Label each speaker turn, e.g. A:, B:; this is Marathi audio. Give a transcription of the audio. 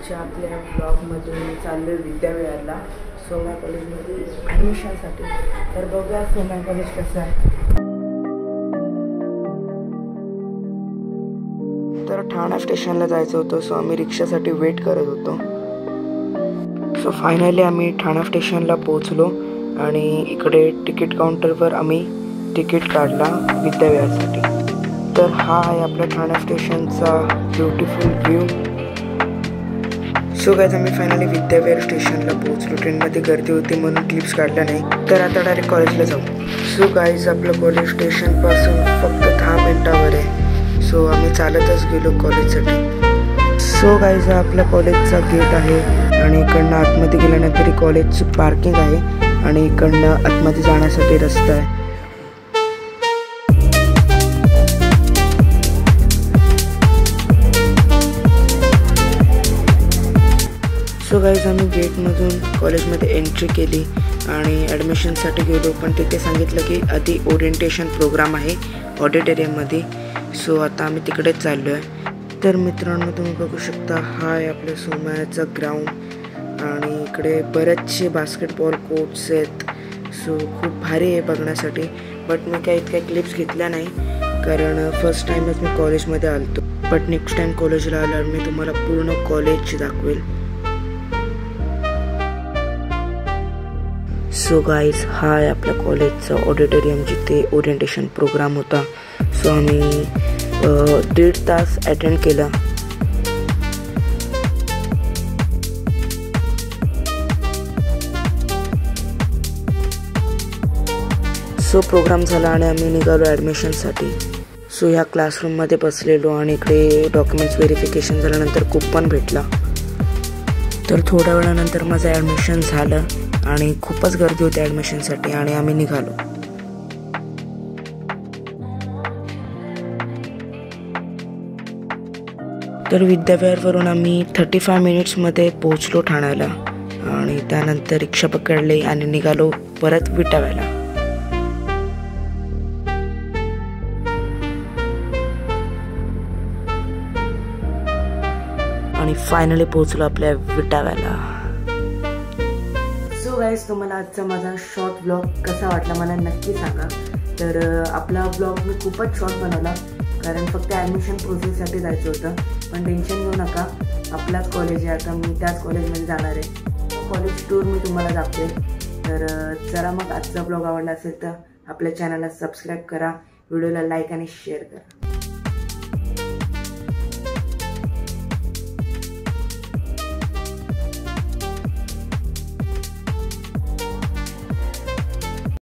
A: आजच्या आपल्या ब्लॉगमध्ये चाललो विद्याविहारला सोमा कॉलेजमध्ये ॲडमिशनसाठी। तर बघूया सोमा कॉलेज कसं आहे। तर ठाणा स्टेशनला जायचं होतं, सो आम्ही रिक्षासाठी वेट करत होतो। सो फायनली आम्ही ठाणा स्टेशनला पोहोचलो आणि इकडे तिकीट काउंटरवर आम्ही तिकीट काढला विद्याविहारसाठी। तर हा आहे आपल्या ठाणा स्टेशनचा ब्युटिफुल व्ह्यू। सो गाइस आम्ही फायनली विद्याविहार स्टेशनला पोहोचलो। ट्रेनमध्ये गर्दी होती म्हणून क्लिप्स काढल्या नाही, तर आता डायरेक्ट कॉलेजला जाऊ। सो गाइस आपलं कॉलेज स्टेशनपासून फक्त 10 मिनिटावर आहे। सो आम्ही चालतच गेलो कॉलेजसाठी। सो गाइस हा आपल्या कॉलेजचा गेट आहे आणि इकडनं आतमध्ये गेल्यानंतर कॉलेजची पार्किंग आहे आणि इकडनं आतमध्ये जाण्यासाठी रस्ता आहे। सो गाइस आम्ही गेटमधून कॉलेजमध्ये एंट्री केली आणि ॲडमिशनसाठी गेलो, पण तिथे सांगितलं की आधी ओरिएंटेशन प्रोग्राम आहे ऑडिटोरियममध्ये। सो आता आम्ही तिकडेच चाललो आहे। तर मित्रांनो तुम्ही बघू शकता हा आहे आपल्या सोमयाचा ग्राउंड आणि इकडे बरेचसे बास्केटबॉल कोर्ट्स आहेत। सो खूप भारी आहे बघण्यासाठी, बट मी काही इतक्या क्लिप्स घेतल्या नाही कारण फर्स्ट टाईमच मी कॉलेजमध्ये आलतो। बट नेक्स्ट टाईम कॉलेजला आल्यावर मी तुम्हाला पूर्ण कॉलेज दाखवेल। सो गाइस हा आहे आपल्या कॉलेजचा ऑडिटोरियम जिथे ओरिएंटेशन प्रोग्राम होता। सो आम्ही 1.5 तास अटेंड केला। सो प्रोग्राम झाला आणि आम्ही निघालो ॲडमिशनसाठी। सो ह्या क्लासरूममध्ये बसलेलो आणि इकडे डॉक्युमेंट्स व्हेरिफिकेशन झाल्यानंतर कूपन भेटला। तर थोड्या वेळानंतर माझं ॲडमिशन झालं आणि खूपच गर्दी होती ॲडमिशनसाठी आणि आम्ही निघालो। तर विद्याविहारवरून आम्ही 35 मिनिट्समध्ये पोहोचलो ठाण्याला आणि त्यानंतर रिक्षा पकडली आणि निघालो परत विटाव्याला। आणि फायनली पोहोचलो आपल्या विटाव्याला। सो गाइस तुम्हाला आजचा माझा शॉर्ट ब्लॉग कसा वाटला मला नक्की सांगा। तर आपला ब्लॉग मी खूपच शॉर्ट बनवला कारण फक्त ॲडमिशन प्रोसेससाठी जायचं होतं, पण टेन्शन घेऊ नका, आपलाच कॉलेज आहे, आता मी त्याच कॉलेजमध्ये जाणार आहे। कॉलेज टूर मी तुम्हाला दाखवेल। तर चला मग आजचा ब्लॉग आवडला असेल तर आपल्या चॅनलला सबस्क्राईब करा, व्हिडिओला लाईक आणि शेअर करा।